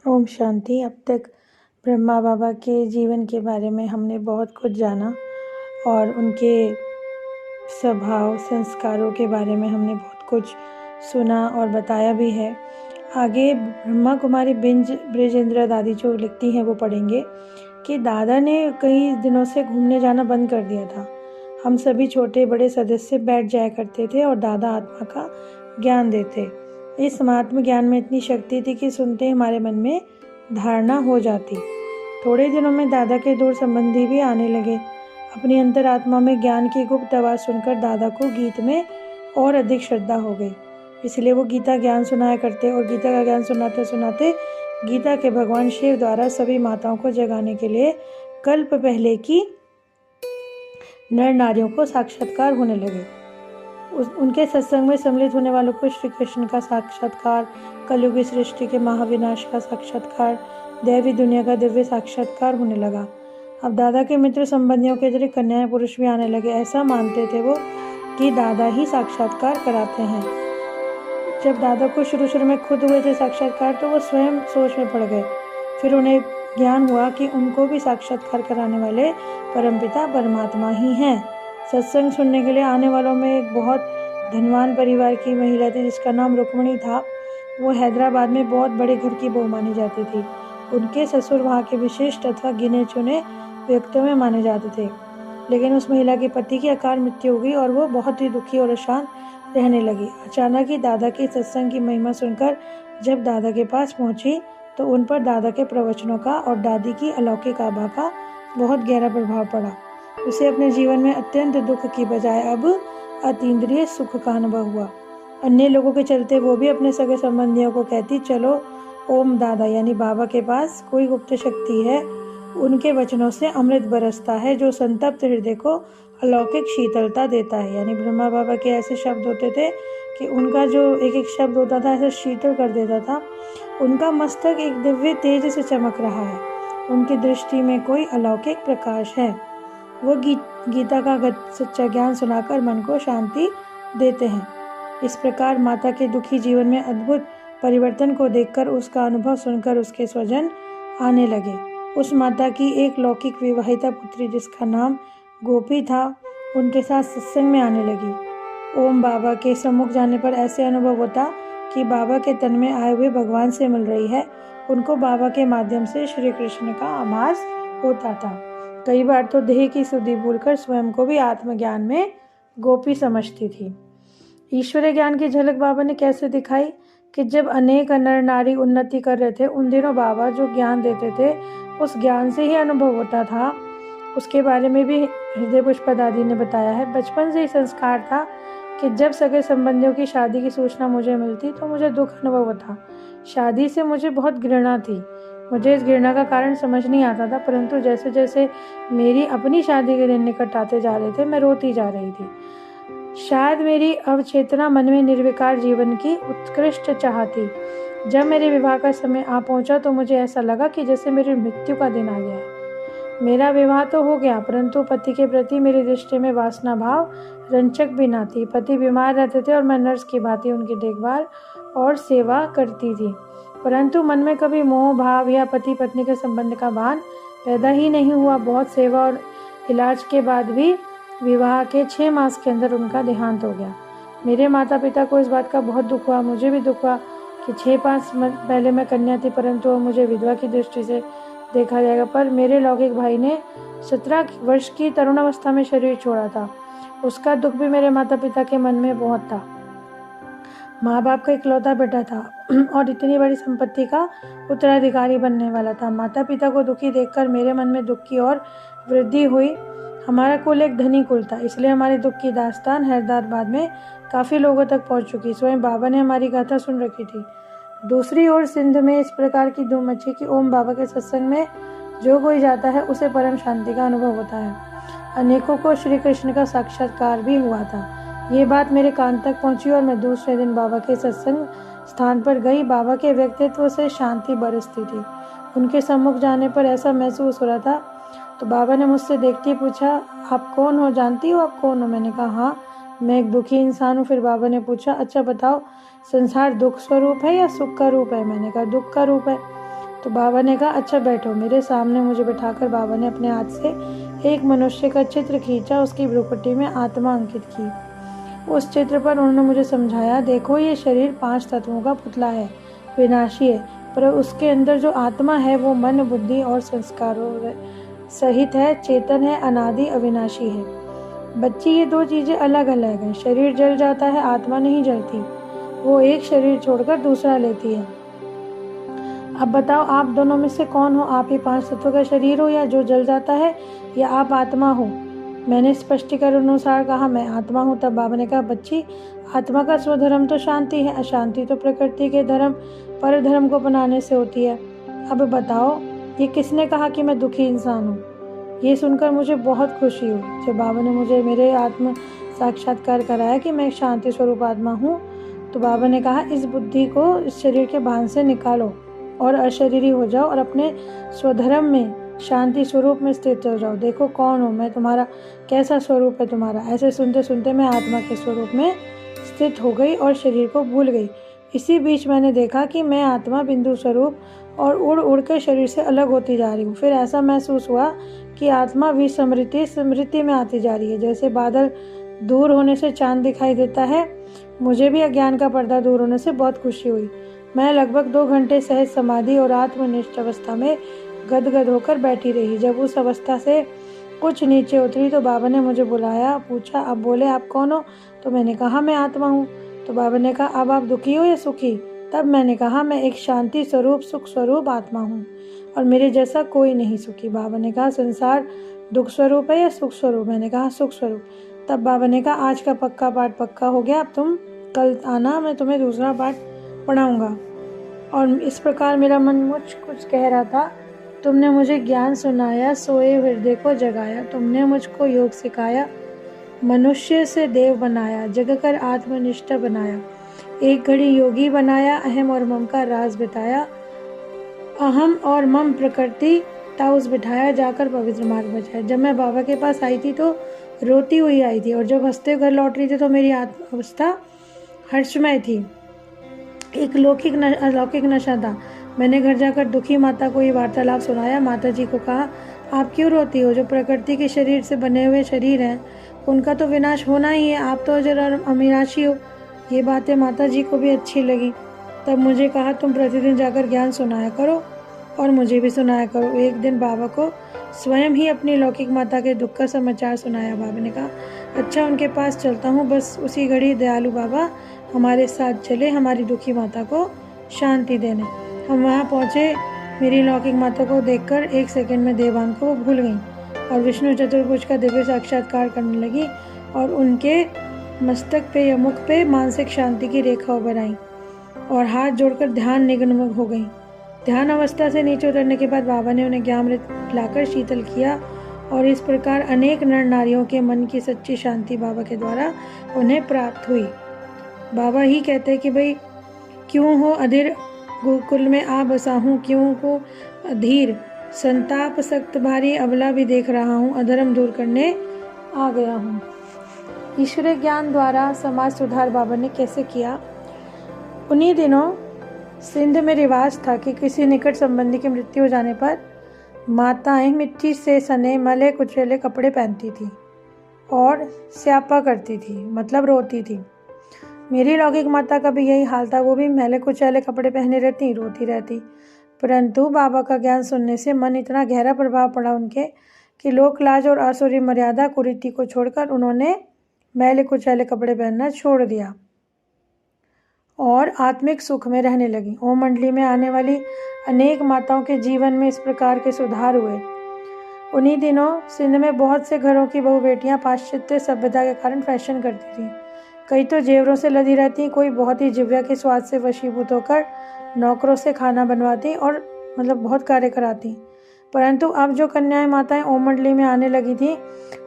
ओम शांति। अब तक ब्रह्मा बाबा के जीवन के बारे में हमने बहुत कुछ जाना और उनके स्वभाव संस्कारों के बारे में हमने बहुत कुछ सुना और बताया भी है। आगे ब्रह्मा कुमारी ब्रिजेंद्र दादी जो लिखती हैं वो पढ़ेंगे कि दादा ने कई दिनों से घूमने जाना बंद कर दिया था। हम सभी छोटे बड़े सदस्य बैठ जाया करते थे और दादा आत्मा का ज्ञान देते। इस महात्म ज्ञान में इतनी शक्ति थी कि सुनते हमारे मन में धारणा हो जाती। थोड़े दिनों में दादा के दूर संबंधी भी आने लगे। अपनी अंतरात्मा में ज्ञान की गुप्त आवाज़ सुनकर दादा को गीत में और अधिक श्रद्धा हो गई। इसलिए वो गीता ज्ञान सुनाया करते और गीता का ज्ञान सुनाते सुनाते गीता के भगवान शिव द्वारा सभी माताओं को जगाने के लिए कल्प पहले की नर नारियों को साक्षात्कार होने लगे। उनके सत्संग में सम्मिलित होने वालों को श्री कृष्ण का साक्षात्कार, कलयुगी सृष्टि के महाविनाश का साक्षात्कार, दैवी दुनिया का दिव्य साक्षात्कार होने लगा। अब दादा के मित्र संबंधियों के अतिरिक्त कन्याएं पुरुष भी आने लगे। ऐसा मानते थे वो कि दादा ही साक्षात्कार कराते हैं। जब दादा को शुरू में खुद हुए थे साक्षात्कार तो वो स्वयं सोच में पड़ गए। फिर उन्हें ज्ञान हुआ कि उनको भी साक्षात्कार कराने वाले परमपिता परमात्मा ही हैं। सत्संग सुनने के लिए आने वालों में एक बहुत धनवान परिवार की महिला थी जिसका नाम रुक्मणी था। वो हैदराबाद में बहुत बड़े घर की बहू मानी जाती थी। उनके ससुर वहाँ के विशिष्ट अथवा गिने चुने व्यक्तियों में माने जाते थे। लेकिन उस महिला के पति की अकाल मृत्यु हो गई और वो बहुत ही दुखी और अशांत रहने लगी। अचानक ही दादा की सत्संग की महिमा सुनकर जब दादा के पास पहुंची तो उन पर दादा के प्रवचनों का और दादी की अलौकिक आभा का बहुत गहरा प्रभाव पड़ा। उसे अपने जीवन में अत्यंत दुख की बजाय अब अतीन्द्रिय सुख का अनुभव हुआ। अन्य लोगों के चलते वो भी अपने सगे संबंधियों को कहती, चलो ओम दादा यानी बाबा के पास कोई गुप्त शक्ति है। उनके वचनों से अमृत बरसता है जो संतप्त हृदय को अलौकिक शीतलता देता है। यानी ब्रह्मा बाबा के ऐसे शब्द होते थे कि उनका जो एक एक शब्द होता था ऐसे शीतल कर देता था। उनका मस्तक एक दिव्य तेज से चमक रहा है। उनकी दृष्टि में कोई अलौकिक प्रकाश है। वो गीता का सच्चा ज्ञान सुनाकर मन को शांति देते हैं। इस प्रकार माता के दुखी जीवन में अद्भुत परिवर्तन को देखकर उसका अनुभव सुनकर उसके स्वजन आने लगे। उस माता की एक लौकिक विवाहिता पुत्री जिसका नाम गोपी था उनके साथ सत्संग में आने लगी। ओम बाबा के सम्मुख जाने पर ऐसे अनुभव होता कि बाबा के तन में आए हुए भगवान से मिल रही है। उनको बाबा के माध्यम से श्री कृष्ण का आभास होता था। कई बार तो देह की सुधि भूलकर स्वयं को भी आत्मज्ञान में गोपी समझती थी। ईश्वरीय ज्ञान की झलक बाबा ने कैसे दिखाई कि जब अनेक नर नारी उन्नति कर रहे थे उन दिनों बाबा जो ज्ञान देते थे उस ज्ञान से ही अनुभव होता था। उसके बारे में भी हृदय पुष्पा दादी ने बताया है। बचपन से ही संस्कार था कि जब सगे संबंधियों की शादी की सूचना मुझे मिलती तो मुझे दुख अनुभव होता। शादी से मुझे बहुत घृणा थी। मुझे इस घृणा का कारण समझ नहीं आता था, परंतु जैसे जैसे मेरी अपनी शादी के दिन निकट आते जा रहे थे मैं रोती जा रही थी। शायद मेरी अवचेतना मन में निर्विकार जीवन की उत्कृष्ट चाह थी। जब मेरे विवाह का समय आ पहुंचा तो मुझे ऐसा लगा कि जैसे मेरी मृत्यु का दिन आ गया है। मेरा विवाह तो हो गया परंतु पति के प्रति मेरी दृष्टि में वासना भाव रंचक भी ना थी। पति बीमार रहते थे और मैं नर्स की भांति उनकी देखभाल और सेवा करती थी, परंतु मन में कभी मोह भाव या पति पत्नी के संबंध का भान पैदा ही नहीं हुआ। बहुत सेवा और इलाज के बाद भी विवाह के 6 मास के अंदर उनका देहांत हो गया। मेरे माता पिता को इस बात का बहुत दुख हुआ। मुझे भी दुख हुआ कि 6-5 पहले मैं कन्या थी परंतु मुझे विधवा की दृष्टि से देखा जाएगा। पर मेरे लौकिक भाई ने 17 वर्ष की तरुण अवस्था में शरीर छोड़ा था। उसका दुख भी मेरे माता पिता के मन में बहुत था। माँ बाप का इकलौता बेटा था और इतनी बड़ी संपत्ति का उत्तराधिकारी बनने वाला था। माता पिता को दुखी देखकर मेरे मन में दुख की और वृद्धि हुई। हमारा कुल एक धनी कुल था, इसलिए हमारे दुख की दास्तान हैदराबाद में काफ़ी लोगों तक पहुंच चुकी। स्वयं बाबा ने हमारी गाथा सुन रखी थी। दूसरी ओर सिंध में इस प्रकार की धूम मची कि ओम बाबा के सत्संग में जो कोई जाता है उसे परम शांति का अनुभव होता है। अनेकों को श्री कृष्ण का साक्षात्कार भी हुआ था। ये बात मेरे कान तक पहुंची और मैं दूसरे दिन बाबा के सत्संग स्थान पर गई। बाबा के व्यक्तित्व से शांति बरसती थी। उनके सम्मुख जाने पर ऐसा महसूस हो रहा था। तो बाबा ने मुझसे देखते पूछा, आप कौन हो, जानती हो आप कौन हो? मैंने कहा हाँ, मैं एक दुखी इंसान हूँ। फिर बाबा ने पूछा, अच्छा बताओ, संसार दुख स्वरूप है या सुख का रूप है? मैंने कहा दुख का रूप है। तो बाबा ने कहा अच्छा बैठो। मेरे सामने मुझे बिठाकर बाबा ने अपने हाथ से एक मनुष्य का चित्र खींचा, उसकी भ्रुकुटी में आत्मा अंकित की। उस चित्र पर उन्होंने मुझे समझाया, देखो ये शरीर 5 तत्वों का पुतला है, विनाशी है, पर उसके अंदर जो आत्मा है वो मन, बुद्धि और संस्कारों सहित है, चेतन है, अनादि, अविनाशी है। बच्ची, ये 2 चीज़ें अलग अलग हैं। शरीर जल जाता है, आत्मा नहीं जलती, वो एक शरीर छोड़कर दूसरा लेती है। अब बताओ आप दोनों में से कौन हो? आप ही 5 तत्वों का शरीर हो या जो जल जाता है, या आप आत्मा हो? मैंने स्पष्टीकरण अनुसार कहा मैं आत्मा हूँ। तब बाबा ने कहा बच्ची, आत्मा का स्वधर्म तो शांति है, अशांति तो प्रकृति के धर्म पर धर्म को बनाने से होती है। अब बताओ ये किसने कहा कि मैं दुखी इंसान हूँ? ये सुनकर मुझे बहुत खुशी हुई। जब बाबा ने मुझे मेरे आत्म साक्षात्कार कराया कि मैं एक शांति स्वरूप आत्मा हूँ, तो बाबा ने कहा इस बुद्धि को इस शरीर के बांध से निकालो और अशरीरी हो जाओ और अपने स्वधर्म में शांति स्वरूप में स्थित हो जाओ। देखो कौन हो मैं, तुम्हारा कैसा स्वरूप है तुम्हारा। ऐसे सुनते सुनते मैं आत्मा के स्वरूप में स्थित हो गई और शरीर को भूल गई। इसी बीच मैंने देखा कि मैं आत्मा बिंदु स्वरूप और उड़ उड़ कर शरीर से अलग होती जा रही हूँ। फिर ऐसा महसूस हुआ कि आत्मा विस्मृति स्मृति में आती जा रही है। जैसे बादल दूर होने से चांद दिखाई देता है, मुझे भी अज्ञान का पर्दा दूर होने से बहुत खुशी हुई। मैं लगभग 2 घंटे सहज समाधि और आत्मनिष्ठ अवस्था में गदगद होकर बैठी रही। जब उस अवस्था से कुछ नीचे उतरी तो बाबा ने मुझे बुलाया, पूछा अब बोले आप कौन हो? तो मैंने कहा मैं आत्मा हूँ। तो बाबा ने कहा अब आप दुखी हो या सुखी? तब मैंने कहा मैं एक शांति स्वरूप सुख स्वरूप आत्मा हूँ और मेरे जैसा कोई नहीं सुखी। बाबा ने कहा संसार दुख स्वरूप है या सुख स्वरूप? मैंने कहा सुख स्वरूप। तब बाबा ने कहा आज का पक्का पाठ पक्का हो गया, अब तुम कल आना, मैं तुम्हें दूसरा पाठ पढ़ाऊंगा। और इस प्रकार मेरा मन मुझ कुछ कह रहा था, तुमने मुझे ज्ञान सुनाया, सोए हृदय को जगाया, तुमने मुझको योग सिखाया, मनुष्य से देव बनाया, जगकर आत्मनिष्ठ बनाया, एक घड़ी योगी बनाया, अहम और मम का राज बताया, अहम और मम प्रकृति ताउस बिठाया, जाकर पवित्र मार्ग बचाया। जब मैं बाबा के पास आई थी तो रोती हुई आई थी और जब हंसते घर लौट रही थी तो मेरी अवस्था हर्षमय थी। एक अलौकिक नशा था। मैंने घर जाकर दुखी माता को ये वार्तालाप सुनाया। माता जी को कहा आप क्यों रोती हो? जो प्रकृति के शरीर से बने हुए शरीर हैं उनका तो विनाश होना ही है, आप तो जरा अविनाशी हो। ये बातें माता जी को भी अच्छी लगी। तब मुझे कहा तुम प्रतिदिन जाकर ज्ञान सुनाया करो और मुझे भी सुनाया करो। एक दिन बाबा को स्वयं ही अपनी लौकिक माता के दुख का समाचार सुनाया। बाबा ने कहा अच्छा उनके पास चलता हूँ। बस उसी घड़ी दयालु बाबा हमारे साथ चले हमारी दुखी माता को शांति देने। हम वहाँ पहुँचे। मेरी लौकिक माता को देखकर 1 सेकंड में देवांग को वो भूल गई और विष्णु चतुर्भुज का दिव्य साक्षात्कार करने लगी और उनके मस्तक पे या मुख पे मानसिक शांति की रेखा उभर आई और हाथ जोड़कर ध्यान निमग्न हो गई। ध्यान अवस्था से नीचे उतरने के बाद बाबा ने उन्हें ज्ञानामृत पिलाकर शीतल किया और इस प्रकार अनेक नर नारियों के मन की सच्ची शांति बाबा के द्वारा उन्हें प्राप्त हुई। बाबा ही कहते कि भाई क्यों हो अधीर गोकुल में आ बसा हूँ, क्यों को अधीर संताप सख्त भारी अबला भी देख रहा हूँ, अधर्म दूर करने आ गया हूँ। ईश्वरीय ज्ञान द्वारा समाज सुधार बाबा ने कैसे किया? उन्हीं दिनों सिंध में रिवाज था कि किसी निकट संबंधी की मृत्यु हो जाने पर माताएं मिट्टी से सने मले कुचले कपड़े पहनती थी और स्यापा करती थी, मतलब रोती थी। मेरी लौकिक माता का भी यही हाल था। वो भी मैले कुचैले कपड़े पहने रहती, रोती रहती। परंतु बाबा का ज्ञान सुनने से मन इतना गहरा प्रभाव पड़ा उनके कि लोक लाज और आसुरी मर्यादा कुरीति को छोड़कर उन्होंने मैले कुचैले कपड़े पहनना छोड़ दिया और आत्मिक सुख में रहने लगी। ओम मंडली में आने वाली अनेक माताओं के जीवन में इस प्रकार के सुधार हुए। उन्हीं दिनों सिंध में बहुत से घरों की बहु बेटियां पाश्चात्य सभ्यता के कारण फैशन करती थी। कई तो जेवरों से लदी रहती, कोई बहुत ही जिव्या के स्वाद से वशीभूत होकर नौकरों से खाना बनवाती और मतलब बहुत कार्य कराती। परंतु अब जो कन्याएं माताएं ओम मंडली में आने लगी थी,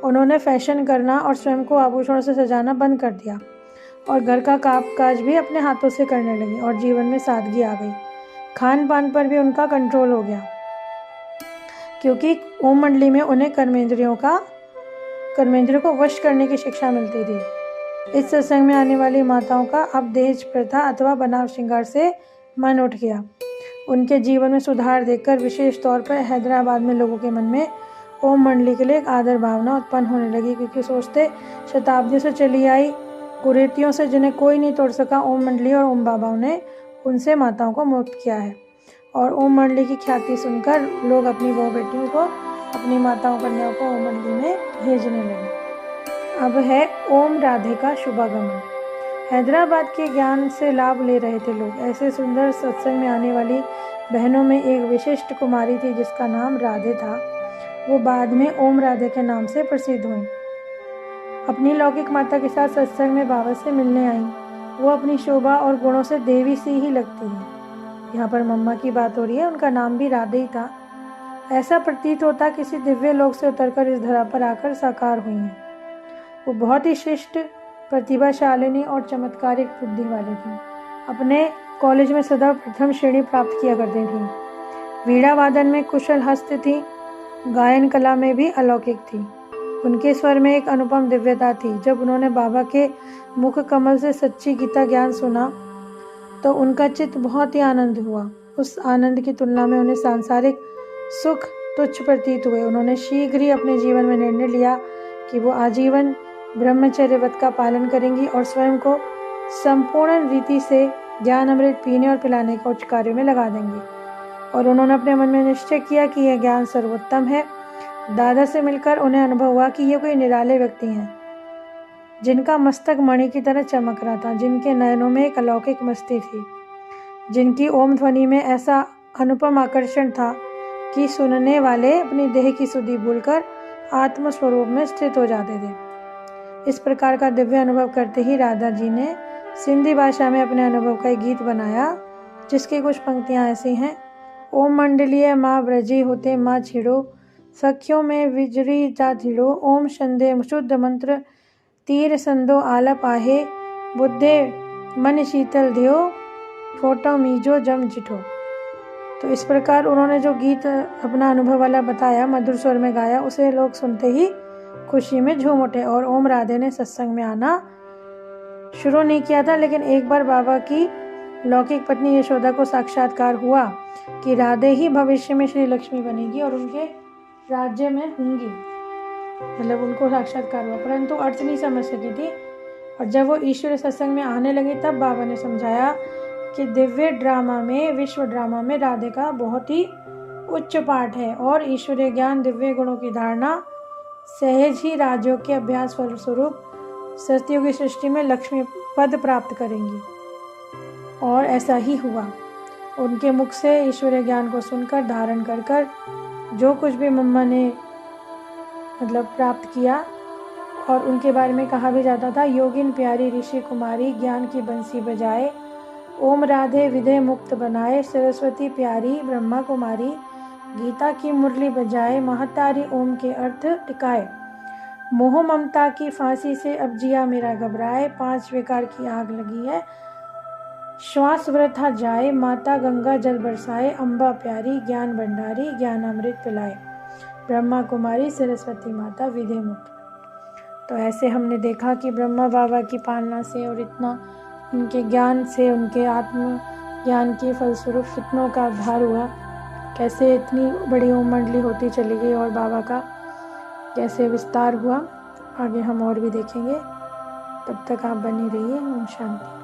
उन्होंने फैशन करना और स्वयं को आभूषणों से सजाना बंद कर दिया और घर का काम काज भी अपने हाथों से करने लगी और जीवन में सादगी आ गई। खान पान पर भी उनका कंट्रोल हो गया क्योंकि ओम मंडली में उन्हें कर्मेंद्रियों को वश करने की शिक्षा मिलती थी। इस सत्संग में आने वाली माताओं का अब दहेज प्रथा अथवा बनाव श्रृंगार से मन उठ गया। उनके जीवन में सुधार देखकर विशेष तौर पर हैदराबाद में लोगों के मन में ओम मंडली के लिए एक आदर भावना उत्पन्न होने लगी, क्योंकि सोचते शताब्दियों से चली आई कुरीतियों से जिन्हें कोई नहीं तोड़ सका, ओम मंडली और ओम बाबाओं ने उनसे माताओं को मुक्त किया है। और ओम मंडली की ख्याति सुनकर लोग अपनी बहू बेटियों को, अपनी माताओं कन्याओं को ओम मंडली में भेजने लगे। अब है ओम राधे का शुभागमन। हैदराबाद के ज्ञान से लाभ ले रहे थे लोग। ऐसे सुंदर सत्संग में आने वाली बहनों में एक विशिष्ट कुमारी थी जिसका नाम राधे था। वो बाद में ओम राधे के नाम से प्रसिद्ध हुई। अपनी लौकिक माता के साथ सत्संग में बाबा से मिलने आई। वो अपनी शोभा और गुणों से देवी सी ही लगती है। यहाँ पर मम्मा की बात हो रही है, उनका नाम भी राधे ही था। ऐसा प्रतीत होता किसी दिव्य लोक से उतरकर इस धरा पर आकर साकार हुई हैं। वो बहुत ही शिष्ट, प्रतिभाशालिनी और चमत्कारिक बुद्धि वाली थी। अपने कॉलेज में सदा प्रथम श्रेणी प्राप्त किया करती थी। वीणा वादन में कुशल हस्त थी, गायन कला में भी अलौकिक थी। उनके स्वर में एक अनुपम दिव्यता थी। जब उन्होंने बाबा के मुख कमल से सच्ची गीता ज्ञान सुना तो उनका चित्त बहुत ही आनंद हुआ। उस आनंद की तुलना में उन्हें सांसारिक सुख तुच्छ प्रतीत हुए। उन्होंने शीघ्र ही अपने जीवन में निर्णय लिया कि वो आजीवन ब्रह्मचर्य व्रत का पालन करेंगी और स्वयं को संपूर्ण रीति से ज्ञान अमृत पीने और पिलाने के उच्च कार्यों में लगा देंगी। और उन्होंने अपने मन में निश्चय किया कि यह ज्ञान सर्वोत्तम है। दादा से मिलकर उन्हें अनुभव हुआ कि ये कोई निराले व्यक्ति हैं जिनका मस्तक मणि की तरह चमक रहा था, जिनके नयनों में एक अलौकिक मस्ती थी, जिनकी ओम ध्वनि में ऐसा अनुपम आकर्षण था कि सुनने वाले अपनी देह की सुधि भूलकर आत्म स्वरूप में स्थित हो जाते थे। इस प्रकार का दिव्य अनुभव करते ही राधा जी ने सिंधी भाषा में अपने अनुभव का एक गीत बनाया, जिसकी कुछ पंक्तियां ऐसी हैं। ओम मंडलीय माँ ब्रजी होते माँ छिड़ो, सखियों में विजरी जा धिड़ो, ओम संदे शुद्ध मंत्र तीर संदो आलप आहे, बुद्धे मन शीतल दियो, फोटो मीजो जम जिठो। तो इस प्रकार उन्होंने जो गीत अपना अनुभव वाला बताया, मधुर स्वर में गाया, उसे लोग सुनते ही खुशी में झूम उठे। और ओम राधे ने सत्संग में आना शुरू नहीं किया था, लेकिन एक बार बाबा की लौकिक पत्नी यशोदा को साक्षात्कार हुआ कि राधे ही भविष्य में श्री लक्ष्मी बनेगी और उनके राज्य में होंगी, मतलब उनको साक्षात्कार हुआ, परंतु अर्थ नहीं समझ सकी थी। और जब वो ईश्वरीय सत्संग में आने लगी तब बाबा ने समझाया कि दिव्य ड्रामा में, विश्व ड्रामा में राधे का बहुत ही उच्च पाठ है और ईश्वरीय ज्ञान दिव्य गुणों की धारणा सहज ही राजयोग के अभ्यास फलस्वरूप सत्युगी सृष्टि में लक्ष्मी पद प्राप्त करेंगी। और ऐसा ही हुआ। उनके मुख से ईश्वरीय ज्ञान को सुनकर, धारण कर कर जो कुछ भी मम्मा ने मतलब प्राप्त किया, और उनके बारे में कहा भी जाता था, योगिन प्यारी ऋषि कुमारी ज्ञान की बंसी बजाए, ओम राधे विधे मुक्त बनाए, सरस्वती प्यारी ब्रह्मा कुमारी गीता की मुरली बजाए, महतारी ओम के अर्थ टिकाए, मोह ममता की फांसी से अब जिया मेरा घबराए, 5 विकार की आग लगी है श्वास वृथा जाए, माता गंगा जल बरसाए, अम्बा प्यारी ज्ञान भंडारी ज्ञानामृत पिलाए, ब्रह्मा कुमारी सरस्वती माता विधे मुक्त। तो ऐसे हमने देखा कि ब्रह्मा बाबा की पालना से और इतना उनके ज्ञान से, उनके आत्म ज्ञान के फलस्वरूप कितनों का उद्धार हुआ, कैसे इतनी बड़ी ओम मंडली होती चली गई और बाबा का कैसे विस्तार हुआ। आगे हम और भी देखेंगे। तब तक आप बनी रहिए। ओम शांति।